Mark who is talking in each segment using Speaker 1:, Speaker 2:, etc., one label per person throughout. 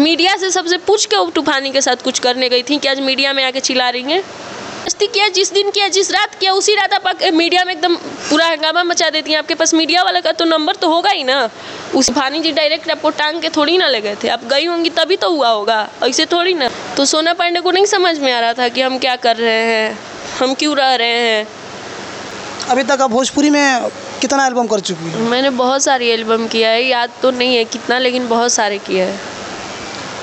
Speaker 1: Media से सबसे पूछ के तूफानी के साथ कुछ करने गई थी कि आज मीडिया में आके चिल्ला रही हैं। मस्ती किया जिस दिन किया, जिस रात किया, उसी रात आप मीडिया में एकदम पूरा हंगामा मचा देती हैं। आपके पास मीडिया वाला का तो नंबर तो होगा ही ना। उस तूफानी जी डायरेक्ट आपको टांग के थोड़ी ना ले गए थे, आप गई होंगी तभी तो हुआ होगा, ऐसे थोड़ी ना। तो सोना पांडे को नहीं समझ में आ रहा था कि हम क्या कर रहे हैं, हम क्यों रह रहे हैं।
Speaker 2: अभी तक आप भोजपुरी में कितना एल्बम कर चुकी हैं?
Speaker 1: मैंने बहुत सारी एल्बम किया है, याद तो नहीं है कितना, लेकिन बहुत सारे किया है।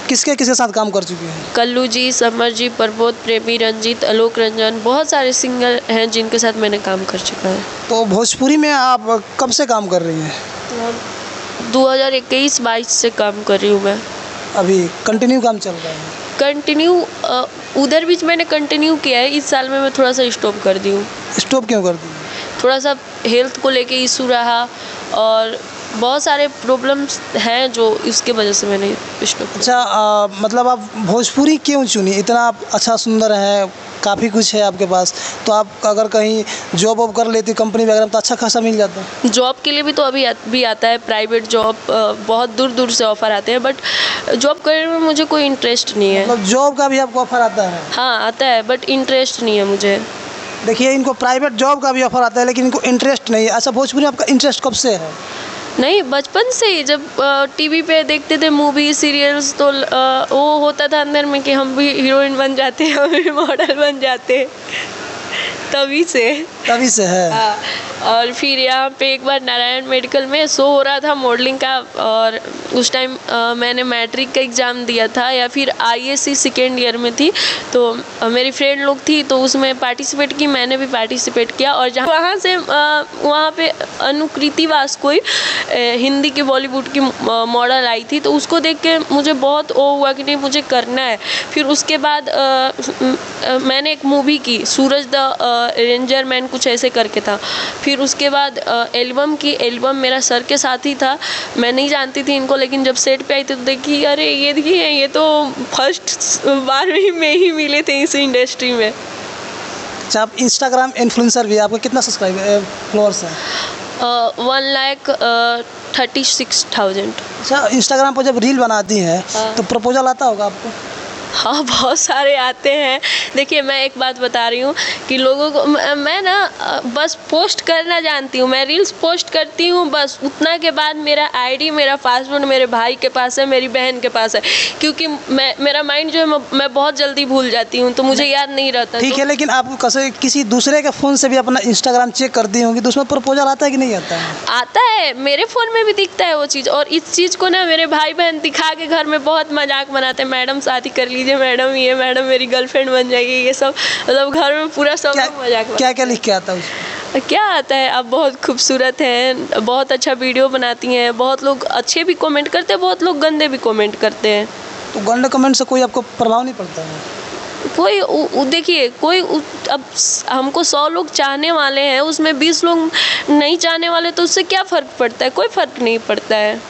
Speaker 2: किसके किसके साथ काम कर चुकी हैं?
Speaker 1: कल्लू जी, समर जी, प्रबोध प्रेमी, रंजीत, आलोक रंजन, बहुत सारे सिंगर हैं जिनके साथ मैंने काम कर चुका है।
Speaker 2: तो भोजपुरी में आप कब से काम कर रही हैं?
Speaker 1: 2021-22 से काम कर रही हूँ मैं।
Speaker 2: अभी कंटिन्यू काम चल रहा है?
Speaker 1: कंटिन्यू उधर बीच मैंने कंटिन्यू किया है, इस साल में मैं थोड़ा सा स्टॉप कर दी हूँ।
Speaker 2: स्टॉप क्यों कर दी?
Speaker 1: थोड़ा सा हेल्थ को लेके इशू रहा और बहुत सारे प्रॉब्लम्स हैं जो इसके वजह से मैंने स्टॉप।
Speaker 2: अच्छा, मतलब आप भोजपुरी क्यों चुनी? इतना आप अच्छा सुंदर है, काफ़ी कुछ है आपके पास, तो आप अगर कहीं जॉब वॉब कर लेती कंपनी वगैरह में तो अच्छा खासा मिल जाता।
Speaker 1: जॉब के लिए भी तो अभी भी आता है प्राइवेट जॉब, बहुत दूर दूर से ऑफ़र आते हैं, बट जॉब करने में मुझे कोई इंटरेस्ट नहीं है।
Speaker 2: मतलब जॉब का भी आपको ऑफर आता है?
Speaker 1: हाँ आता है, बट इंटरेस्ट नहीं है मुझे।
Speaker 2: देखिए, इनको प्राइवेट जॉब का भी ऑफर आता है लेकिन इनको इंटरेस्ट नहीं है। अच्छा, भोजपुरी में आपका इंटरेस्ट कब से है?
Speaker 1: नहीं, बचपन से ही जब टीवी पे देखते थे मूवी सीरियल्स तो वो होता था अंदर में कि हम भी हीरोइन बन जाते, हम भी मॉडल बन जाते, तभी से है। हाँ, और फिर यहाँ पे एक बार नारायण मेडिकल में शो हो रहा था मॉडलिंग का, और उस टाइम मैंने मैट्रिक का एग्ज़ाम दिया था या फिर आईएससी सेकेंड ईयर में थी, तो मेरी फ्रेंड लोग थी तो उसमें पार्टिसिपेट की, मैंने भी पार्टिसिपेट किया। और जहाँ वहाँ से वहाँ पे अनुकृति वास कोई हिंदी की बॉलीवुड की मॉडल आई थी, तो उसको देख के मुझे बहुत वो हुआ कि नहीं मुझे करना है। फिर उसके बाद मैंने एक मूवी की, सूरज द रेंजर मैन कुछ ऐसे करके था। फिर उसके बाद एल्बम की, एल्बम मेरा सर के साथ ही था, मैं नहीं जानती थी इनको, लेकिन जब सेट पे आई थी तो देखी अरे ये देखिए ये तो फर्स्ट बार में ही मिले थे इस इंडस्ट्री में।
Speaker 2: अच्छा, आप इंस्टाग्राम इन्फ्लुएंसर भी, आपका कितना सब्सक्राइबर फॉलोअर्स है?
Speaker 1: 1,36,000।
Speaker 2: अच्छा, इंस्टाग्राम पर जब रील बनाती हैं तो प्रपोजल आता होगा आपको?
Speaker 1: हाँ, बहुत सारे आते हैं। देखिए, मैं एक बात बता रही हूँ कि लोगों को मैं ना बस पोस्ट करना जानती हूँ, मैं रील्स पोस्ट करती हूँ बस, उतना के बाद मेरा आईडी, मेरा पासवर्ड मेरे भाई के पास है, मेरी बहन के पास है, क्योंकि मेरा माइंड जो है मैं बहुत जल्दी भूल जाती हूँ, तो मुझे याद नहीं रहता।
Speaker 2: ठीक है, लेकिन आप किसी दूसरे के फ़ोन से भी अपना इंस्टाग्राम चेक करती होंगी, तो उसमें प्रपोजल आता है कि नहीं आता है? आता
Speaker 1: है, मेरे फ़ोन में भी दिखता है वो चीज़, और इस चीज़ को ना मेरे भाई बहन दिखा के घर में बहुत मजाक बनाते हैं, मैडम शादी कर लीजिए मैडम, ये मैडम मेरी गर्लफ्रेंड बन जाएगी, ये सब मतलब घर में पूरा सब मजाक।
Speaker 2: क्या क्या लिख के आता है उसमें?
Speaker 1: क्या आता है, आप बहुत खूबसूरत हैं, बहुत अच्छा वीडियो बनाती हैं, बहुत लोग अच्छे भी कमेंट करते हैं, बहुत लोग गंदे भी कमेंट करते हैं।
Speaker 2: तो गंदे कमेंट से कोई आपको प्रभाव नहीं पड़ता है?
Speaker 1: कोई देखिए, कोई अब हमको 100 लोग चाहने वाले हैं, उसमें 20 लोग नहीं चाहने वाले, तो उससे क्या फ़र्क पड़ता है? कोई फ़र्क नहीं पड़ता है।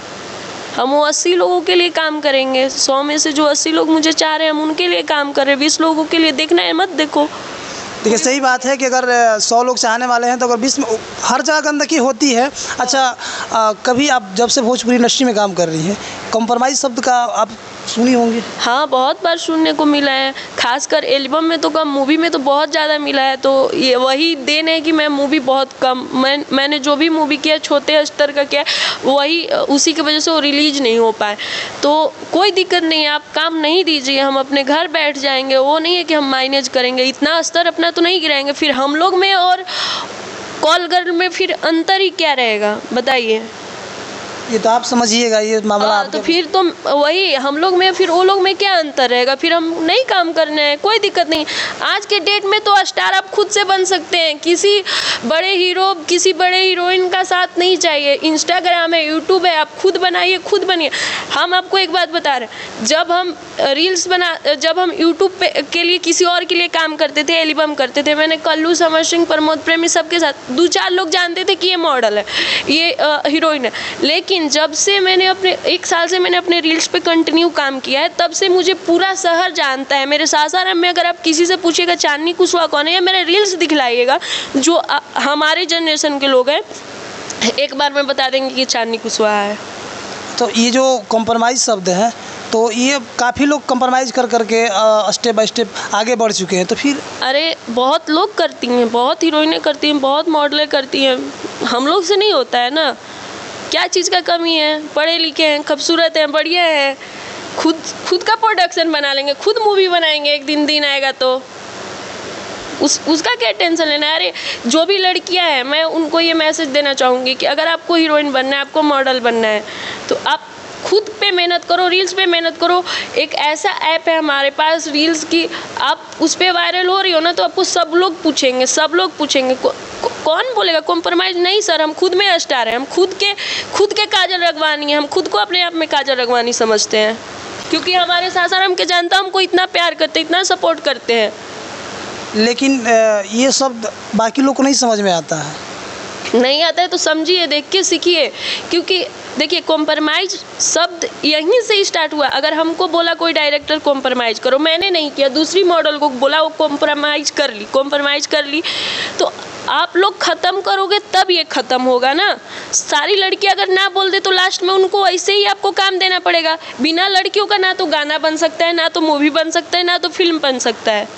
Speaker 1: हम वो 80 लोगों के लिए काम करेंगे, 100 में से जो 80 लोग मुझे चाह रहे हैं हम उनके लिए काम कर रहे हैं, 20 लोगों के लिए देखना है मत देखो।
Speaker 2: देखिए, सही बात है कि अगर 100 लोग चाहने वाले हैं तो अगर 20 में, हर जगह गंदगी होती है। अच्छा, कभी आप जब से भोजपुरी इंडस्ट्री में काम कर रही हैं, कंप्रोमाइज़ शब्द का आप सुनी होंगी?
Speaker 1: हाँ, बहुत बार सुनने को मिला है, खासकर एल्बम में तो कम, मूवी में तो बहुत ज़्यादा मिला है। तो ये वही देन है कि मैं मूवी बहुत कम, मैंने जो भी मूवी किया छोटे स्तर का किया, वही उसी की वजह से वो रिलीज नहीं हो पाए। तो कोई दिक्कत नहीं है, आप काम नहीं दीजिए, हम अपने घर बैठ जाएंगे, वो नहीं है कि हम मैनेज करेंगे, इतना स्तर अपना तो नहीं गिराएंगे। फिर हम लोग में और कॉल गर्ल में फिर अंतर ही क्या रहेगा बताइए?
Speaker 2: ये तो आप समझिएगा, ये मामला
Speaker 1: तो फिर तो वही हम लोग में फिर वो लोग में क्या अंतर रहेगा? फिर हम नहीं काम करने हैं, कोई दिक्कत नहीं। आज के डेट में तो स्टार आप खुद से बन सकते हैं, किसी बड़े हीरो किसी बड़े हीरोइन का साथ नहीं चाहिए। इंस्टाग्राम है, यूट्यूब है, आप खुद बनाइए, खुद बनिए। हम आपको एक बात बता रहे हैं, जब हम रील्स जब हम यूट्यूब पे के लिए किसी और के लिए काम करते थे, एल्बम करते थे, मैंने कल्लू, समर सिंह, प्रमोद प्रेमी सबके साथ 2-4 लोग जानते थे कि ये मॉडल है, ये हीरोइन है। लेकिन जब से मैंने अपने 1 साल से मैंने अपने रील्स पे कंटिन्यू काम किया है, तब से मुझे पूरा शहर जानता है। मेरे सासाराम में अगर आप किसी से पूछिएगा चांदनी कुशवाहा कौन है, या मेरे रील्स दिखलाइएगा जो हमारे जनरेशन के लोग हैं, एक बार में बता देंगे कि चांदनी कुशवाहा है।
Speaker 2: तो ये जो कॉम्प्रोमाइज़ शब्द है, तो ये काफ़ी लोग कंप्रोमाइज़ कर करके स्टेप बाय स्टेप आगे बढ़ चुके हैं, तो फिर
Speaker 1: अरे बहुत लोग करती हैं, बहुत हीरोइनें करती हैं, बहुत मॉडलें करती हैं, हम लोग से नहीं होता है ना। क्या चीज़ का कमी है? पढ़े लिखे हैं, खूबसूरत हैं, बढ़िया है, खुद का प्रोडक्शन बना लेंगे, खुद मूवी बनाएंगे, एक दिन आएगा तो उसका क्या टेंशन लेना है। अरे जो भी लड़कियां हैं, मैं उनको ये मैसेज देना चाहूँगी कि अगर आपको हीरोइन बनना है, आपको मॉडल बनना है, तो आप खुद पे मेहनत करो, रील्स पे मेहनत करो। एक ऐसा ऐप है हमारे पास रील्स की, आप उस पर वायरल हो रही हो ना, तो आपको सब लोग पूछेंगे कौन बोलेगा कॉम्प्रोमाइज़ नहीं सर, हम खुद में स्टार हैं, हम खुद के काजल रघवानी हैं, हम खुद को अपने आप में काजल रघवानी समझते हैं, क्योंकि हमारे सासाराम के जनता हमको इतना प्यार करते, इतना सपोर्ट करते हैं।
Speaker 2: लेकिन ये शब्द बाकी लोग को नहीं समझ में आता है।
Speaker 1: नहीं आता है तो समझिए, देख के सीखिए, क्योंकि देखिए कॉम्प्रोमाइज़ शब्द यहीं से स्टार्ट हुआ। अगर हमको बोला कोई डायरेक्टर कॉम्प्रोमाइज़ करो, मैंने नहीं किया, दूसरी मॉडल को बोला, वो कॉम्प्रोमाइज़ कर ली, तो आप लोग ख़त्म करोगे तब ये ख़त्म होगा ना। सारी लड़कियां अगर ना बोल दे तो लास्ट में उनको ऐसे ही आपको काम देना पड़ेगा। बिना लड़कियों का ना तो गाना बन सकता है, ना तो मूवी बन सकता है, ना तो फिल्म बन सकता है।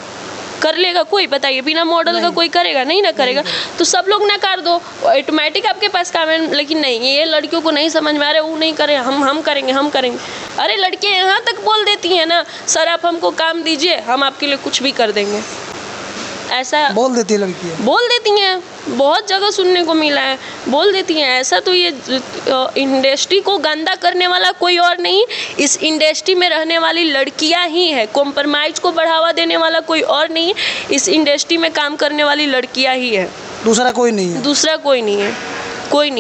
Speaker 1: कर लेगा कोई? बताइए, बिना मॉडल का कोई करेगा? नहीं ना करेगा। तो सब लोग नकार दो, ऑटोमेटिक आपके पास काम है। लेकिन नहीं, ये लड़कियों को नहीं समझ में आ रहा है, वो नहीं करे, हम करेंगे। अरे लड़कियां यहाँ तक बोल देती हैं ना, सर आप हमको काम दीजिए, हम आपके लिए कुछ भी कर देंगे, ऐसा
Speaker 2: बोल देती है लड़कियाँ,
Speaker 1: बोल देती हैं। बहुत जगह सुनने को मिला है, बोल देती हैं ऐसा। तो ये इंडस्ट्री को गंदा करने वाला कोई और नहीं, इस इंडस्ट्री में रहने वाली लड़कियां ही है। कॉम्प्रोमाइज़ को बढ़ावा देने वाला कोई और नहीं, इस इंडस्ट्री में काम करने वाली लड़कियां ही है,
Speaker 2: दूसरा कोई नहीं है।
Speaker 1: दूसरा कोई नहीं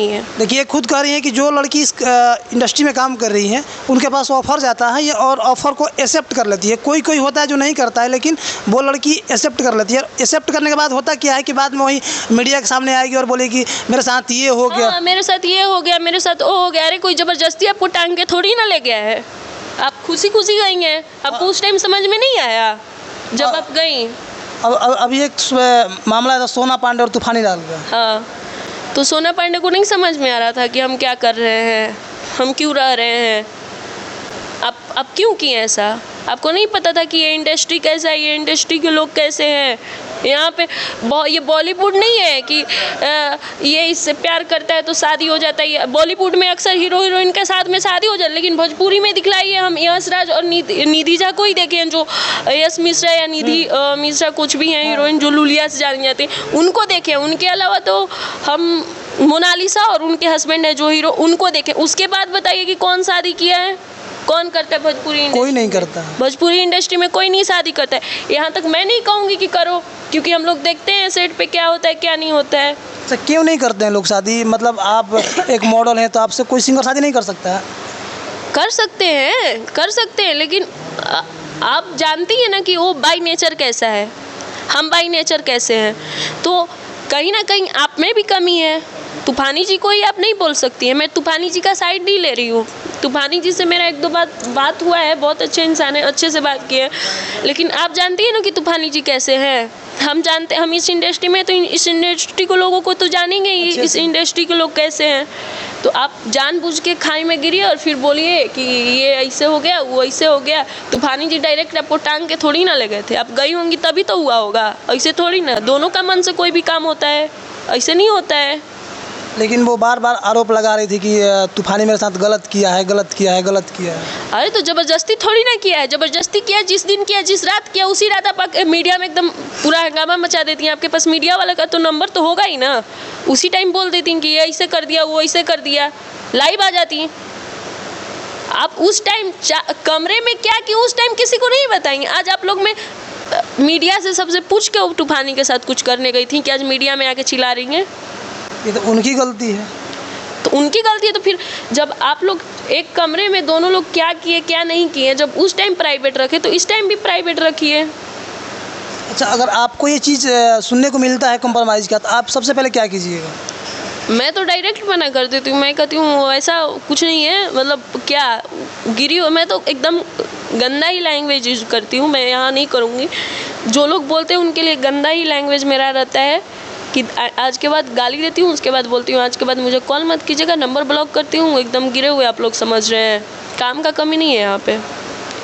Speaker 1: है।
Speaker 2: देखिए, खुद कह रही हैं कि जो लड़की इस इंडस्ट्री में काम कर रही हैं, उनके पास ऑफ़र जाता है ये, और ऑफ़र को एक्सेप्ट कर लेती है। कोई होता है जो नहीं करता है, लेकिन वो लड़की एक्सेप्ट कर लेती है। एक्सेप्ट करने के बाद होता क्या है कि बाद में वही मीडिया के सामने आएगी और बोलेगी मेरे साथ ये हो गया,
Speaker 1: मेरे साथ ये हो गया, मेरे साथ वो हो गया। अरे कोई ज़बरदस्ती आपको टांग के थोड़ी ना ले गया है, आप खुशी गई हैं। आपको उस टाइम समझ में नहीं आया जब आप गई।
Speaker 2: अभी एक मामला था सोना पांडे और तूफानी लाल का।
Speaker 1: हाँ, तो सोना पांडे को नहीं समझ में आ रहा था कि हम क्या कर रहे हैं, हम क्यों रह रहे हैं। आप क्यों किए ऐसा? आपको नहीं पता था कि ये इंडस्ट्री कैसा है, ये इंडस्ट्री के लोग कैसे हैं। यहाँ पे ये बॉलीवुड नहीं है कि ये इससे प्यार करता है तो शादी हो जाता है। बॉलीवुड में अक्सर हीरो हीरोइन के साथ में शादी हो जाती है, लेकिन भोजपुरी में दिखलाइए, हम यश राज और निधि झा को ही देखें, जो यश मिश्रा या निधि मिश्रा कुछ भी हैं हीरोइन जो लुलिया से जानी जाती है, उनको देखें। उनके अलावा तो हम मोनालिसा और उनके हस्बैंड है जो हीरो, उनको देखें। उसके बाद बताइए कि कौन शादी किया है, कौन करता है भोजपुरी इंडस्ट्री?
Speaker 2: कोई नहीं करता।
Speaker 1: भोजपुरी इंडस्ट्री में कोई नहीं शादी करता है। यहाँ तक मैं नहीं कहूँगी कि करो, क्योंकि हम लोग देखते हैं सेट पे क्या होता है क्या नहीं होता है।
Speaker 2: अच्छा, क्यों नहीं करते हैं लोग शादी? मतलब आप एक मॉडल हैं तो आपसे कोई सिंगर शादी नहीं कर सकता है?
Speaker 1: कर सकते हैं, लेकिन आप जानती हैं ना कि वो बाय नेचर कैसा है, हम बाय नेचर कैसे हैं। तो कहीं ना कहीं आप में भी कमी है। तूफानी जी को ही आप नहीं बोल सकती है, मैं तूफानी जी का साइड नहीं ले रही हूँ। तूफानी जी से मेरा 1-2 बात हुआ है, बहुत अच्छे इंसान है, अच्छे से बात की है। लेकिन आप जानती हैं ना कि तूफानी जी कैसे हैं। हम इस इंडस्ट्री में, तो इस इंडस्ट्री को लोगों को तो जानेंगे ही, इस इंडस्ट्री के लोग कैसे हैं। तो आप जानबूझ के खाई में गिरिए और फिर बोलिए कि ये ऐसे हो गया, वो ऐसे हो गया। तूफानी जी डायरेक्ट आपको टांग के थोड़ी ना ले गए थे, आप गई होंगी तभी तो हुआ होगा, ऐसे थोड़ी ना। दोनों का मन से कोई भी काम होता है, ऐसे नहीं होता है।
Speaker 2: लेकिन वो बार आरोप लगा रही थी कि तूफानी मेरे साथ गलत किया है।
Speaker 1: अरे तो ज़बरदस्ती थोड़ी ना किया है, ज़बरदस्ती किया जिस दिन किया, जिस रात किया, उसी रात आप मीडिया में एकदम पूरा हंगामा मचा देती हैं। आपके पास मीडिया वाले का तो नंबर तो होगा ही ना, उसी टाइम बोल देती हैं कि ये ऐसे कर दिया, वो ऐसे कर दिया, लाइव आ जाती हैं। आप उस टाइम कमरे में क्या किया उस टाइम किसी को नहीं बताएंगे। आज आप लोग में मीडिया से सबसे पूछ के तूफानी के साथ कुछ करने गई थी कि आज मीडिया में आके चिल्ला रही हैं।
Speaker 2: ये तो उनकी गलती है।
Speaker 1: तो उनकी गलती है, तो फिर जब आप लोग एक कमरे में दोनों लोग क्या किए क्या नहीं किए, जब उस टाइम प्राइवेट रखे तो इस टाइम भी प्राइवेट रखिए।
Speaker 2: अच्छा, अगर आपको ये चीज़ सुनने को मिलता है कॉम्प्रोमाइज़ का, तो आप सबसे पहले क्या कीजिएगा?
Speaker 1: मैं तो डायरेक्ट मना कर देती हूँ। मैं कहती हूँ ऐसा कुछ नहीं है, मतलब क्या गिरी हो। मैं तो एकदम गंदा ही लैंग्वेज यूज करती हूँ, मैं यहाँ नहीं करूँगी। जो लोग बोलते हैं उनके लिए गंदा ही लैंग्वेज मेरा रहता है कि आज के बाद गाली देती हूँ, उसके बाद बोलती हूँ आज के बाद मुझे कॉल मत कीजिएगा, नंबर ब्लॉक करती हूँ। एकदम गिरे हुए आप लोग समझ रहे हैं, काम का कमी नहीं है यहाँ पे।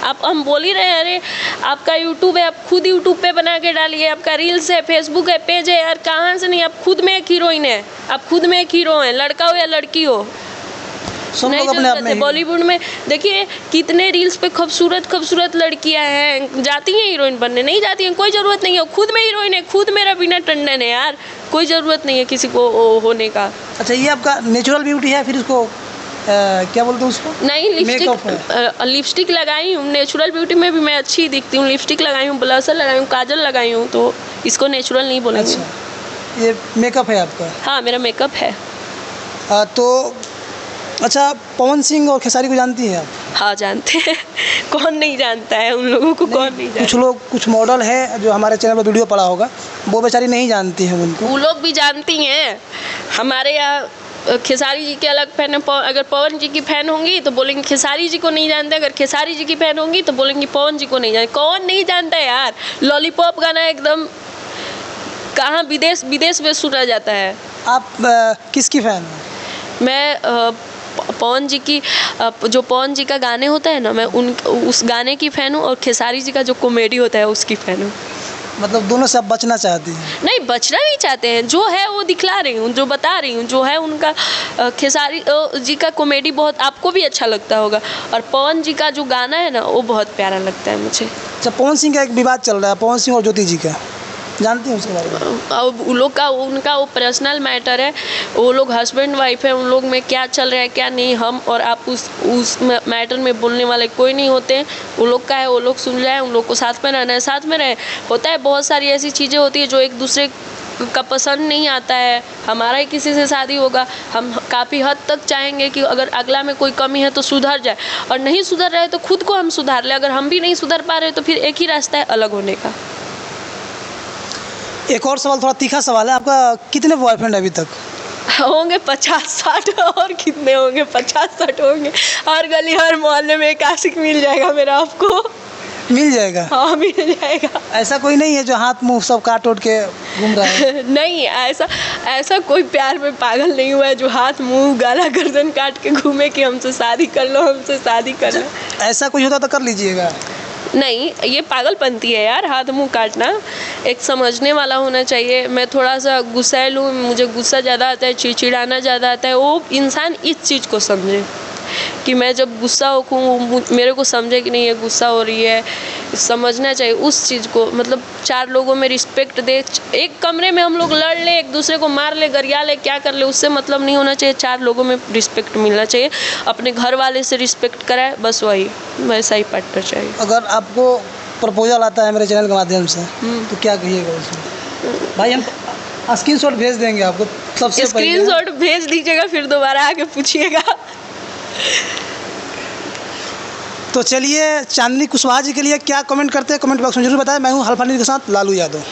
Speaker 1: आप हम बोल ही रहे हैं, अरे आपका यूट्यूब है, आप खुद यूट्यूब पे बना के डालिए, आपका रील्स है, फेसबुक है, पेज है यार, कहाँ से नहीं, आप खुद में एक हीरोइन है, आप खुद में एक हीरो हैं, लड़का हो या लड़की हो।
Speaker 2: सब
Speaker 1: नहीं
Speaker 2: लोग अपने आप
Speaker 1: जरूरत
Speaker 2: में
Speaker 1: है।
Speaker 2: ही-
Speaker 1: बॉलीवुड में देखिए कितने रील्स पे खूबसूरत खूबसूरत लड़कियां हैं, जाती हैं हीरोइन बनने, नहीं जाती हैं, कोई ज़रूरत नहीं है, खुद में हीरोइन है, खुद मेरा बिना टंडन है यार, कोई ज़रूरत नहीं है किसी को होने का।
Speaker 2: अच्छा, ये आपका नेचुरल ब्यूटी है, फिर इसको क्या बोलते हैं उसको?
Speaker 1: नहीं
Speaker 2: Makeup
Speaker 1: लिपस्टिक लगाई हूँ, नेचुरल ब्यूटी में भी मैं अच्छी दिखती हूँ, लिपस्टिक लगाई हूँ, ब्लशर लगाई हूँ, काजल लगाई हूँ, तो इसको नेचुरल नहीं बोलेंगे।
Speaker 2: अच्छा, ये मेकअप है आपका।
Speaker 1: हाँ मेरा मेकअप है।
Speaker 2: तो अच्छा, पवन सिंह और खेसारी को जानती हैं आप?
Speaker 1: हाँ जानते हैं कौन नहीं जानता है, उन लोगों को कौन नहीं
Speaker 2: कुछ
Speaker 1: जानता।
Speaker 2: लोग, कुछ मॉडल है जो हमारे चैनल पर वीडियो पड़ा होगा, वो बेचारी नहीं जानती हैं उनको।
Speaker 1: वो लोग भी जानती हैं। हमारे यहाँ खेसारी जी के अलग फैन है, अगर पवन जी की फ़ैन होंगी तो बोलेंगे खेसारी जी को नहीं जानते, अगर खेसारी जी की फ़ैन होंगी तो बोलेंगे पवन जी को नहीं जानते। कौन नहीं जानता है यार, लॉलीपॉप गाना एकदम कहाँ विदेश विदेश में सुना जाता है।
Speaker 2: आप किसकी फ़ैन हैं?
Speaker 1: मैं पवन जी की जो पवन जी का गाने होता है ना, मैं उस गाने की फ़ैन हूँ, और खेसारी जी का जो कॉमेडी होता है उसकी फ़ैन हूँ।
Speaker 2: मतलब दोनों से आप बचना चाहती हैं?
Speaker 1: नहीं बचना नहीं चाहते हैं, जो है वो दिखला रही हूँ, जो बता रही हूँ, जो है उनका खेसारी जी का कॉमेडी बहुत आपको भी अच्छा लगता होगा, और पवन जी का जो गाना है ना वो बहुत प्यारा लगता है मुझे।
Speaker 2: अच्छा, पवन सिंह का एक विवाद चल रहा है, पवन सिंह और ज्योति जी का, जानती हैं उसके बारे में?
Speaker 1: अब उन लोग का उनका वो पर्सनल मैटर है, वो लोग हस्बैंड वाइफ है, उन लोग में क्या चल रहा है क्या नहीं, हम और आप उस मैटर में बोलने वाले कोई नहीं होते हैं। वो लोग का है, वो लोग सुन जाए, उन लोग को साथ में रहना है, साथ में रहे। होता है बहुत सारी ऐसी चीज़ें होती है जो एक दूसरे का पसंद नहीं आता है। हमारा ही किसी से शादी होगा, हम काफ़ी हद तक चाहेंगे कि अगर अगला में कोई कमी है तो सुधर जाए, और नहीं सुधर रहे तो खुद को हम सुधार लें। अगर हम भी नहीं सुधर पा रहे तो फिर एक ही रास्ता है अलग होने का।
Speaker 2: एक और सवाल, थोड़ा तीखा सवाल है, आपका कितने बॉयफ्रेंड अभी तक?
Speaker 1: होंगे 50-60, और कितने होंगे, 50-60 होंगे। हर गली हर मोहल्ले में एक आशिक मिल जाएगा मेरा आपको।
Speaker 2: मिल जाएगा?
Speaker 1: हाँ मिल जाएगा।
Speaker 2: ऐसा कोई नहीं है जो हाथ मुंह सब काट उठ के घूम रहा है?
Speaker 1: नहीं ऐसा कोई प्यार में पागल नहीं हुआ है जो हाथ मुंह गाला गर्दन काट के घूमे कि हमसे शादी कर लो, हमसे शादी कर लो।
Speaker 2: ऐसा कुछ होता तो कर लीजिएगा।
Speaker 1: नहीं ये पागलपंती है यार, हाथ मुंह काटना। एक समझने वाला होना चाहिए। मैं थोड़ा सा गुस्सैल हूँ, मुझे गुस्सा ज़्यादा आता है, चिड़चिड़ाना ज़्यादा आता है। वो इंसान इस चीज़ को समझे कि मैं जब गुस्सा होऊँ मेरे को समझे कि नहीं ये गुस्सा हो रही है, समझना चाहिए उस चीज़ को। मतलब 4 लोगों में रिस्पेक्ट दे। एक कमरे में हम लोग लड़ ले, एक दूसरे को मार ले, गरिया ले, क्या कर ले, उससे मतलब नहीं होना चाहिए। 4 लोगों में रिस्पेक्ट मिलना चाहिए। अपने घर वाले से रिस्पेक्ट कराए, बस वही वैसा ही पार्टनर चाहिए।
Speaker 2: अगर आपको प्रपोजल आता है मेरे चैनल के माध्यम से तो क्या कहिएगा उसमें? भाई हम स्क्रीनशॉट भेज देंगे आपको, सबसे पहले
Speaker 1: स्क्रीनशॉट भेज दीजिएगा, फिर दोबारा आके पूछिएगा।
Speaker 2: तो चलिए, चांदनी कुशवाहा जी के लिए क्या कमेंट करते हैं कमेंट बॉक्स में जरूर बताएं। मैं हूं हल्फा न्यूज़ के साथ लालू यादव।